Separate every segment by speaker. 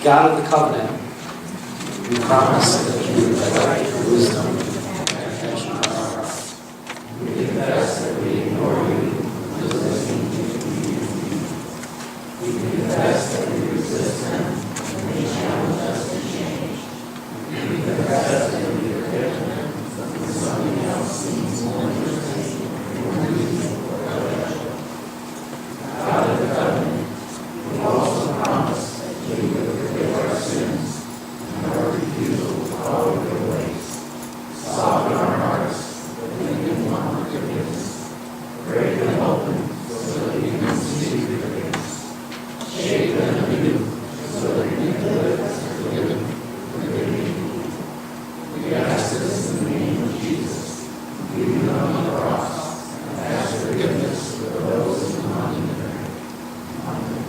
Speaker 1: God of the covenant, we promise that you would provide wisdom and protection on our hearts. We confess that we ignore you and listen to you. We confess that we resist him and they challenge us to change. We confess that we are different when something else seems more interesting or reasonable or better. God of the covenant, we also promise that you would forgive our sins and our refusal to follow your ways. Soften our hearts that we can want forgiveness. Break them open so that we can see forgiveness. Shape them anew so that we can live as forgiven people. We ask this in the name of Jesus, who you on the cross, and ask forgiveness for those who come in there. Amen.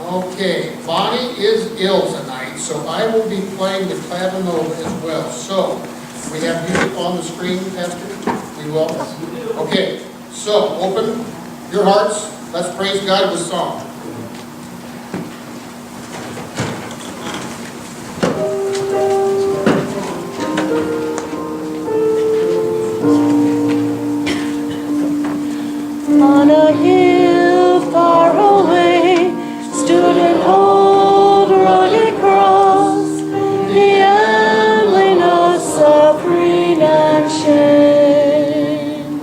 Speaker 2: Okay, Bonnie is ill tonight, so I will be playing the clavinova as well. So, we have music on the screen, Pastor? We will? Okay, so open your hearts. Let's praise God with song.
Speaker 3: On a hill far away stood an old rugged cross, the emblem of suffering and shame.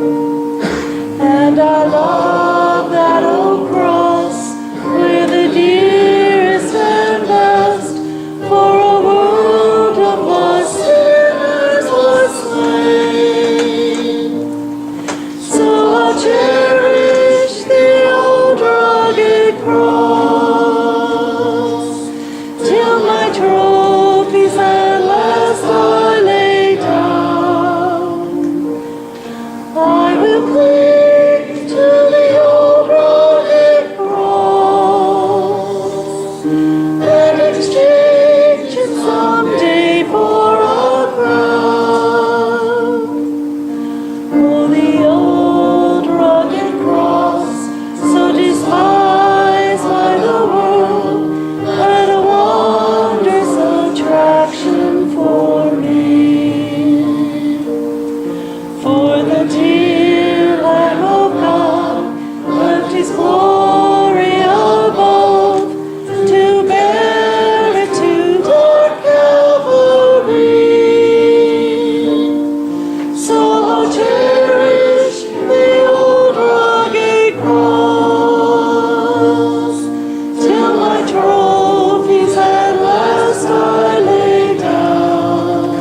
Speaker 3: And I love that old cross where the dearest and best for a world of lost sinners was slain. So I'll cherish the old rugged cross till my trophies at last I lay down. I will cling to the old rugged cross and exchange it someday for a crown. Oh, the old rugged cross, so despised by the world, had a wondrous attraction for me. For the dear Lamb of God left his glory above to bear it to dark Calvary. So I'll cherish the old rugged cross till my trophies at last I lay down.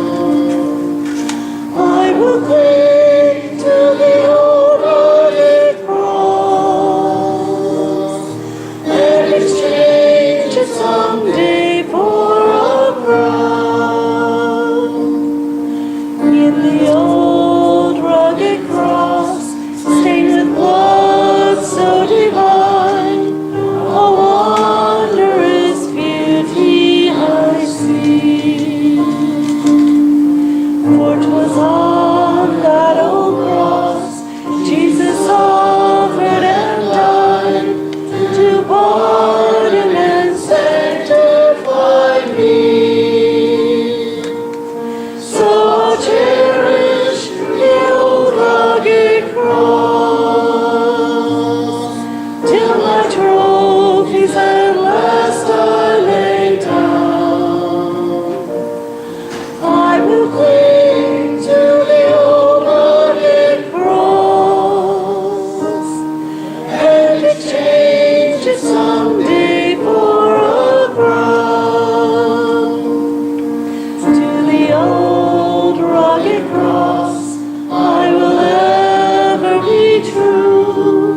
Speaker 3: I will cling to the old rugged cross and exchange it someday for a crown. In the old rugged cross, stained with blood so divine, a wondrous beauty I see. For 'twas on that old cross Jesus suffered and died to pardon and sanctify me. So I'll cherish the old rugged cross till my trophies at last I lay down. I will cling to the old rugged cross and exchange it someday for a crown. To the old rugged cross I will ever be true,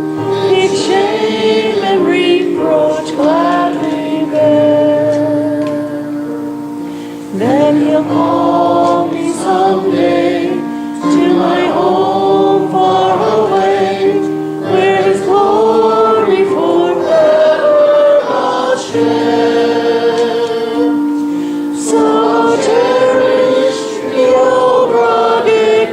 Speaker 3: if shame and reproach gladly bear. Then he'll call me someday to my home far away, where his glory forever I'll share. So I'll cherish the old rugged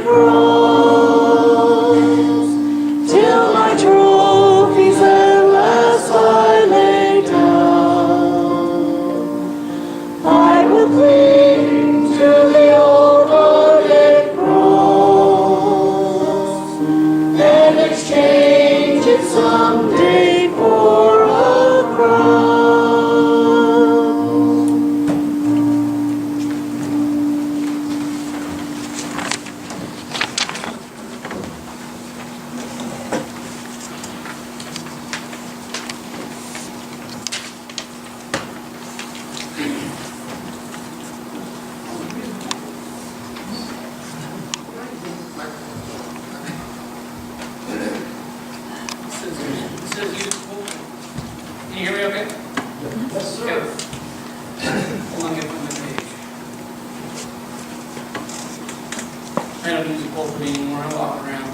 Speaker 1: don't use the pulpit anymore. I walk around.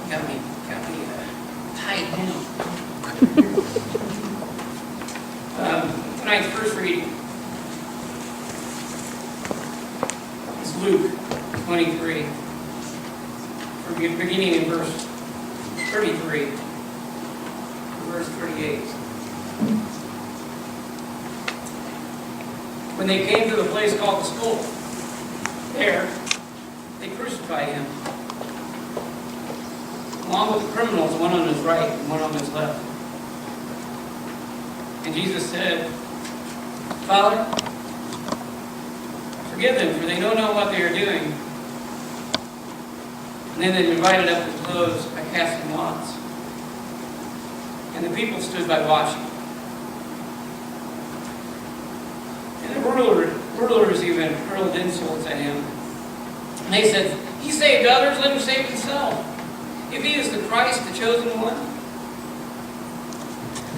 Speaker 1: Got me tight down. Tonight's first reading is Luke 23, beginning in verse 33, verse 38. When they came to the place called the Skull, there they crucified him, along with the criminals, one on his right and one on his left. And Jesus said, Father, forgive them, for they don't know what they are doing. And then they divided up his clothes by casting lots. And the people stood by watching. And the rulers even hurled insults at him. And they said, He saved others, let him save himself, if he is the Christ, the chosen one.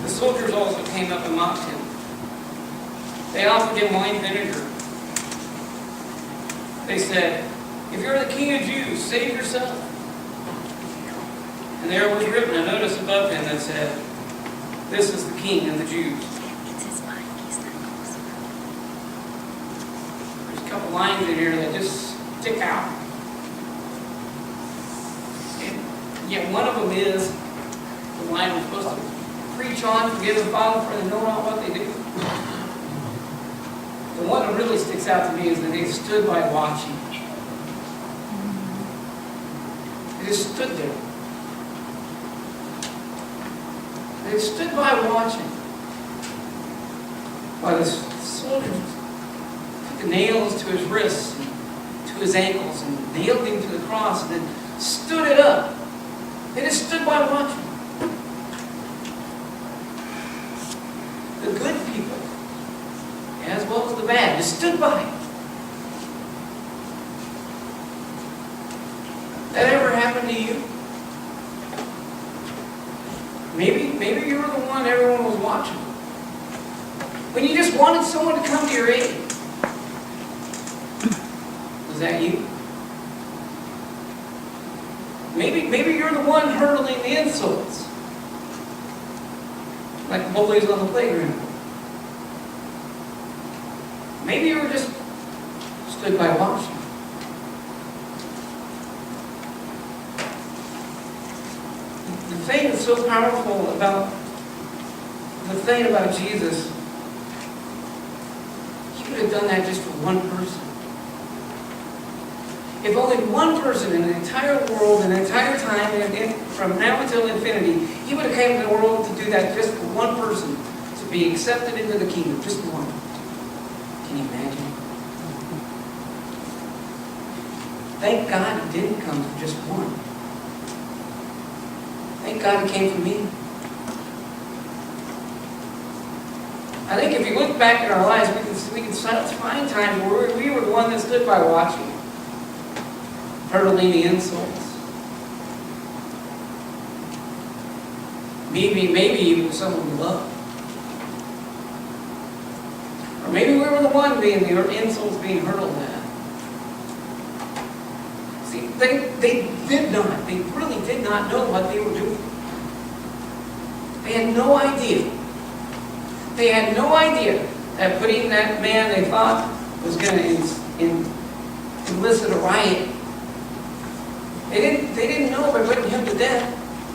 Speaker 1: The soldiers also came up and mocked him. They offered him wine vinegar. They said, If you're the King of Jews, save yourself. And there was written a notice above him that said, This is the King of the Jews. There's a couple lines in here that just stick out. And yet one of them is the line we're supposed to preach on, forgive the Father, for they know not what they do. The one that really sticks out to me is that they stood by watching. They just stood there. They stood by watching. While the soldiers took the nails to his wrists and to his ankles and nailed him to the cross and then stood it up. They just stood by watching. The good people, as well as the bad, just stood by. That ever happened to you? Maybe you were the one everyone was watching. When you just wanted someone to come to your aid. Was that you? Maybe you're the one hurling the insults. Like the bullies on the playground. Maybe you were just stood by watching. The thing that's so powerful about Jesus, he could have done that just for one person. If only one person in the entire world, in the entire time, and from now until infinity, he would have come to the world to do that just for one person, to be accepted into the kingdom, just one. Can you imagine? Thank God he didn't come for just one. Thank God he came for me. I think if you look back at our lives, we can find times where we were the one that stood by watching, hurling the insults. Maybe even someone we loved. Or maybe we were the one being the insults being hurled at. See, they really did not know what they were doing. They had no idea. They had no idea that putting that man they thought was going to elicit a riot. They didn't know by putting him to death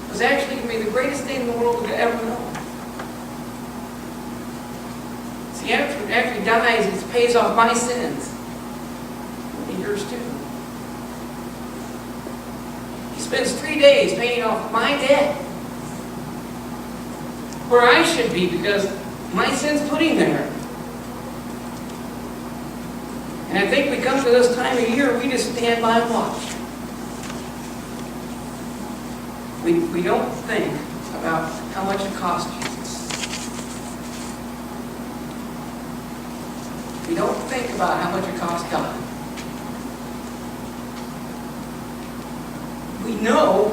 Speaker 1: was actually going to be the greatest thing in the world to ever know. See, after he dies, it pays off my sins. And yours too. He spends 3 days paying off my debt. Where I should be, because my sins put him there. And I think we come to this time of year, we just stand by and watch. We don't think about how much it cost Jesus. We don't think about how much it cost God. We know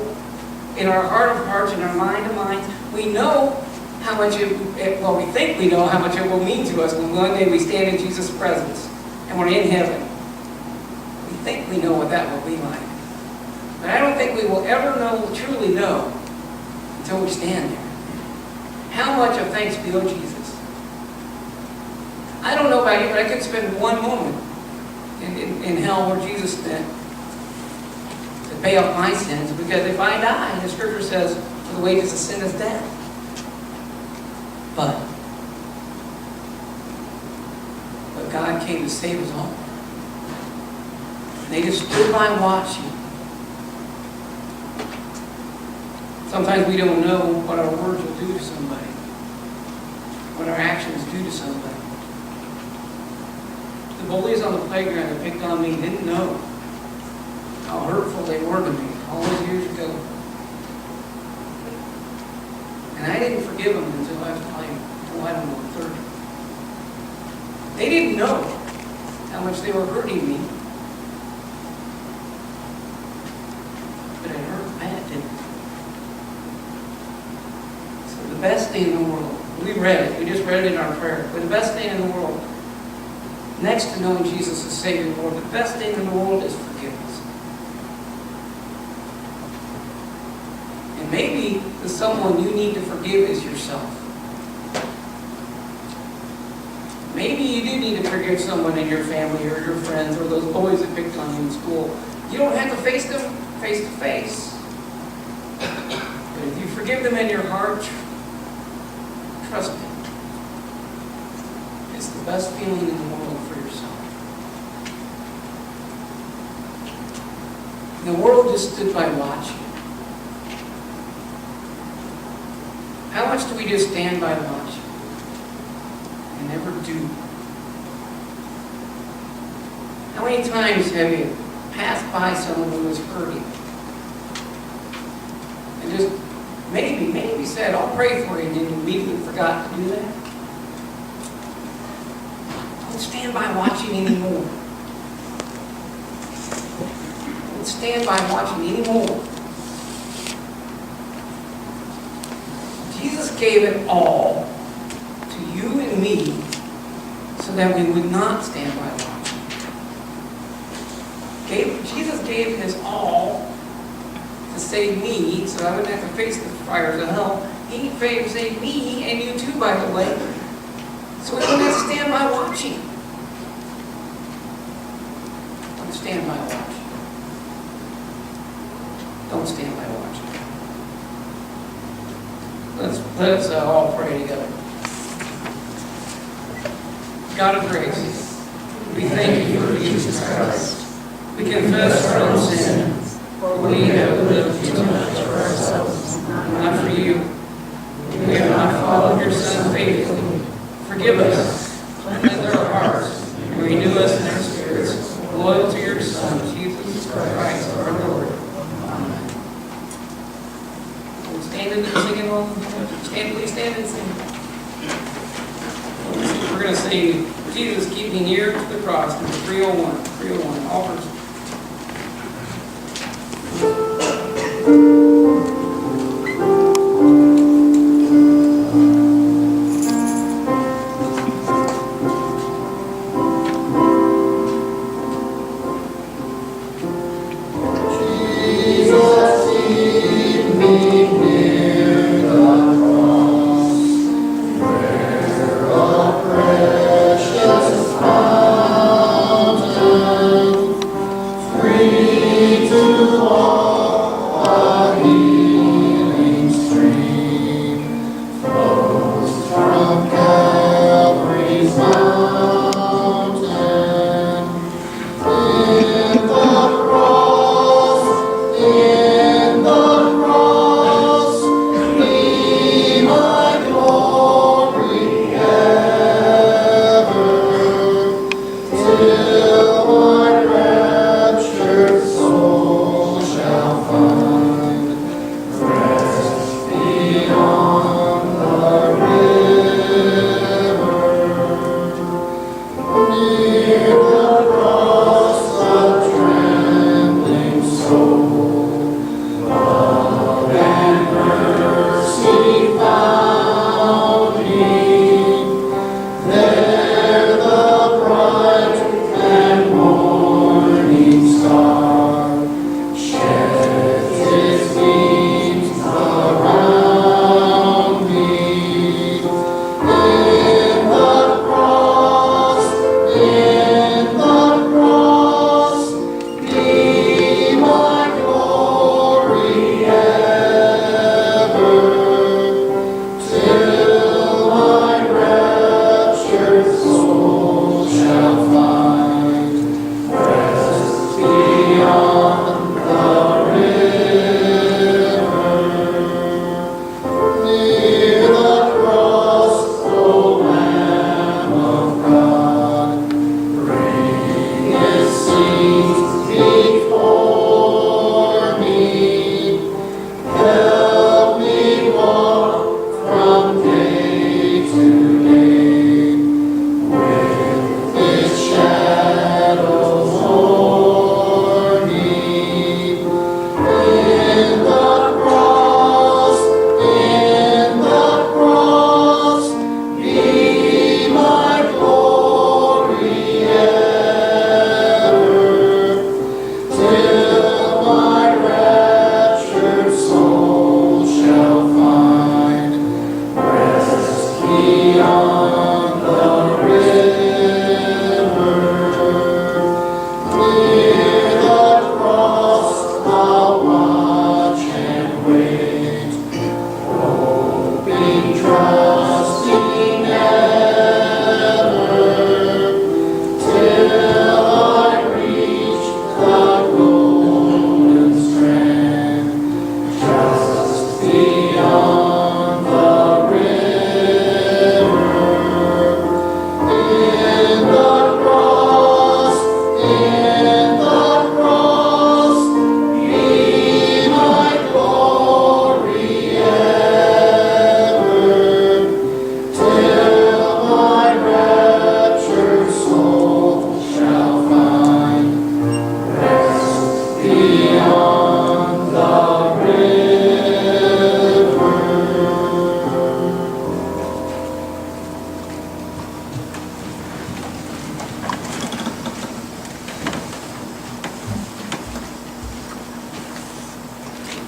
Speaker 1: in our heart of hearts, in our mind of minds, we know how much we think we know how much it will mean to us when one day we stand in Jesus' presence and we're in heaven. We think we know what that will be like. But I don't think we will ever truly know until we stand there. How much of thanks be owed Jesus? I don't know about you, but I could spend one moment in hell where Jesus spent to pay off my sins, because if I die, the scripture says, for the wages of sin is death. But God came to save us all. And they just stood by watching. Sometimes we don't know what our words will do to somebody, what our actions do to somebody. The bullies on the playground that picked on me didn't know how hurtful they were to me all those years ago. And I didn't forgive them until I was I don't know, 30. They didn't know how much they were hurting me. But it hurt bad, didn't it? So the best thing in the world, we read it, we just read it in our prayer, but the best thing in the world, next to knowing Jesus as Savior and Lord, the best thing in the world is forgiveness. And maybe the someone you need to forgive is yourself. Maybe you do need to forgive someone in your family or your friends or those boys that picked on you in school. You don't have to face them face to face. But if you forgive them in your heart, trust me, it's the best feeling in the world for yourself. The world just stood by watching. How much do we just stand by watching? And never do. How many times have you passed by someone who was hurting and just maybe said, I'll pray for you, and then you immediately forgot to do that? Don't stand by watching anymore. Don't stand by watching anymore. Jesus gave it all to you and me so that we would not stand by watching. Jesus gave his all to save me so I wouldn't have to face the fires of hell. He saved me and you too, by the way, so we wouldn't have to stand by watching. Don't stand by watching. Don't stand by watching. Let's all pray together. God of grace, we thank you for Jesus Christ. We confess our own sins, for we have lived too much for ourselves, not for you. We have not followed your Son faithfully. Forgive us, cleanse our hearts, and renew us in our spirits, loyal to your Son, Jesus Christ, our Lord. Amen. We'll stand and sing it all. Please stand and sing. We're going to sing Jesus Keep Me Near to the Cross, number 301, offers.
Speaker 3: There the bright and morning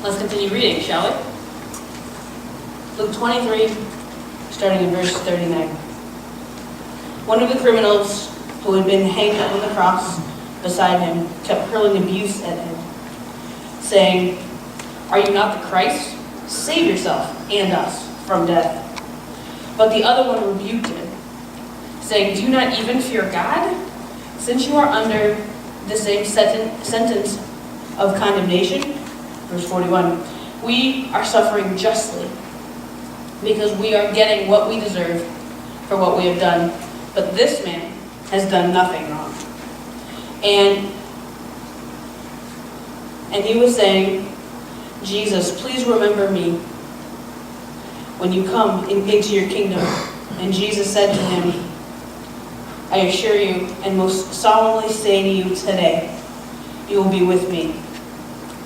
Speaker 4: Let's continue reading, shall we? Luke 23, starting in verse 39. One of the criminals who had been hanged on the cross beside him kept hurling abuse at him, saying, "Are you not the Christ? Save yourself and us from death." But the other one rebuked him, saying, "Do you not even fear God, since you are under the same sentence of condemnation?" Verse 41, "We are suffering justly, because we are getting what we deserve for what we have done. But this man has done nothing wrong." And he was saying, "Jesus, please remember me when you come into your kingdom." And Jesus said to him, "I assure you and most solemnly say to you today, you will be with me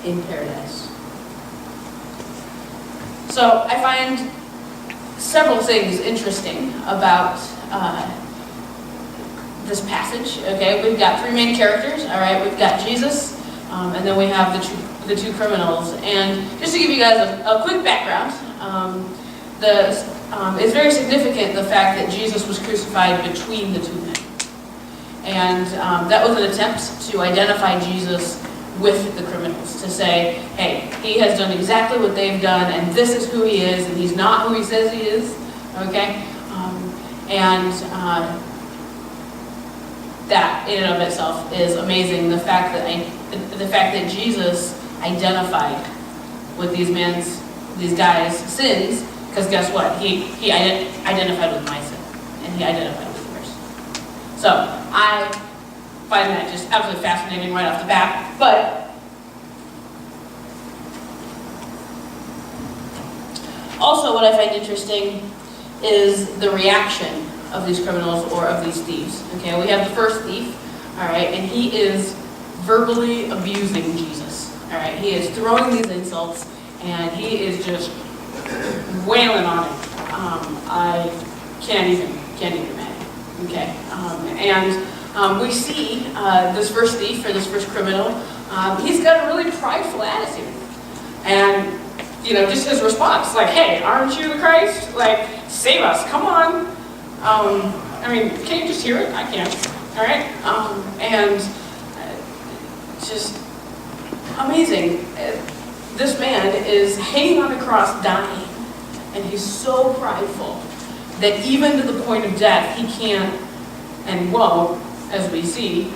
Speaker 4: in paradise." So I find several things interesting about this passage. Okay, we've got three main characters. All right, we've got Jesus, and then we have the two criminals. And just to give you guys a quick background, it's very significant the fact that Jesus was crucified between the two men, and that was an attempt to identify Jesus with the criminals, to say, hey, he has done exactly what they've done, and this is who he is, and he's not who he says he is. Okay, that in and of itself is amazing. The fact that Jesus identified with these guys' sins, because guess what? He identified with my sin, and he identified with yours. So I find that just absolutely fascinating right off the bat. But also, what I find interesting is the reaction of these criminals or of these thieves. Okay, we have the first thief, all right, and he is verbally abusing Jesus. All right, he is throwing these insults, and he is just wailing on him. I can't even imagine. Okay, we see this first thief or this first criminal. He's got a really prideful attitude, and just his response, like, "Hey, aren't you the Christ? Like, save us! Come on!" Can't you just hear it? I can. All right, just amazing. This man is hanging on a cross, dying, and he's so prideful that even to the point of death, he can't and won't, as we see,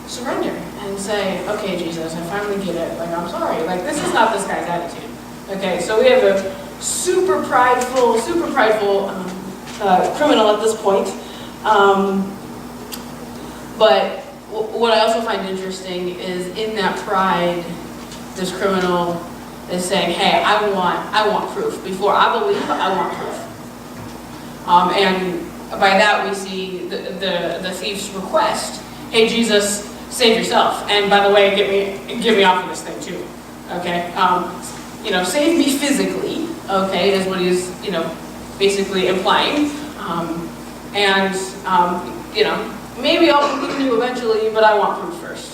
Speaker 4: surrender and say, "Okay, Jesus, I finally get it. Like, I'm sorry. Like, this is not this guy's attitude." Okay, so we have a super prideful criminal at this point. But what I also find interesting is in that pride, this criminal is saying, "Hey, I want proof. Before I believe, I want proof." And by that we see the thief's request, "Hey, Jesus, save yourself. And by the way, get me off of this thing too." Okay, save me physically. Okay, is what he's basically implying. Maybe I'll believe you eventually, but I want proof first.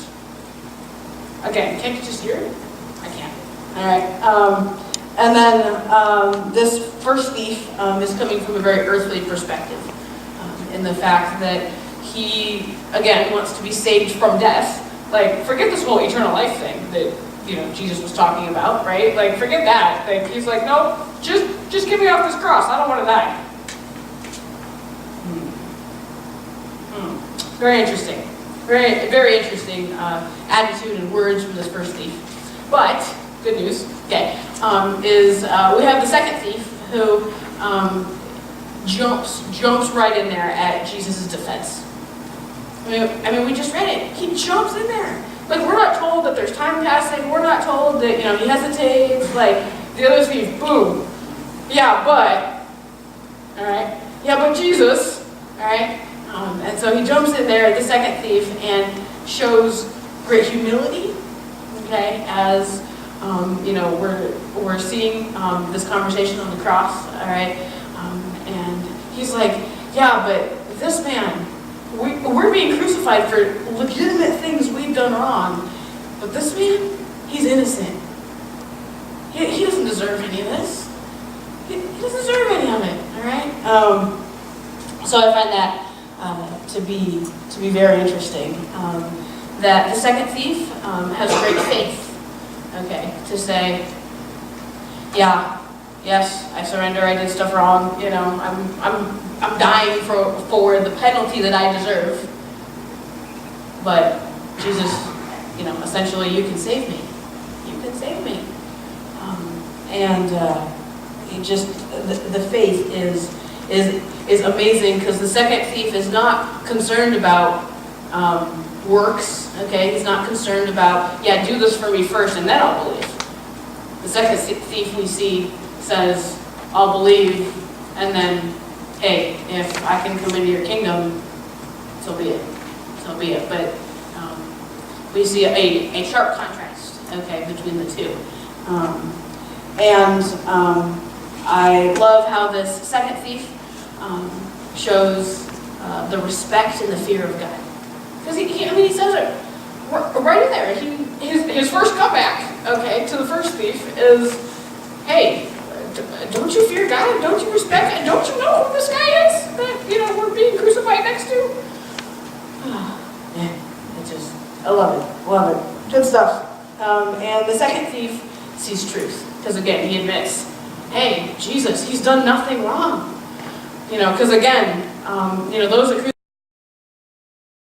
Speaker 4: Again, can't you just hear it? I can't. All right. And then this first thief is coming from a very earthly perspective, in the fact that he, again, wants to be saved from death. Like, forget this whole eternal life thing that Jesus was talking about, right? Like, forget that. Like, he's like, "No, just get me off this cross. I don't want to die." Very interesting. Very, very interesting attitude and words from this first thief. But, good news, okay, is we have the second thief who jumps right in there at Jesus' defense. I mean, we just read it. He jumps in there. Like, we're not told that there's time passing. We're not told that, he hesitates. Like, the other thief, boom. Yeah, but, all right. Yeah, but Jesus, all right. And so he jumps in there, the second thief, and shows great humility, okay, as, we're seeing this conversation on the cross, all right, and he's like, "Yeah, but this man, we're being crucified for legitimate things we've done wrong, but this man, he's innocent." he doesn't deserve any of this. He doesn't deserve any of it, all right? So I find that to be very interesting. That the second thief has great faith, okay, to say, yeah, yes, I surrender, I did stuff wrong, you know, I'm dying for the penalty that I deserve. But Jesus, you know, essentially, you can save me. You can save me. It just, the faith is amazing, because the second thief is not concerned about works, okay? He's not concerned about, yeah, do this for me first and then I'll believe. The second thief we see says, I'll believe, and then, hey, if I can come into your kingdom, so be it. So be it. But we see a sharp contrast, okay, between the two. I love how this second thief shows the respect and the fear of God. Because he says it right in there. His first comeback, okay, to the first thief is, hey, don't you fear God? Don't you respect God? Don't you know who this guy is that, you know, we're being crucified next to? Man, I love it. Good stuff. And the second thief sees truth. Because again, he admits, hey, Jesus, he's done nothing wrong. You know, because again, you know, those that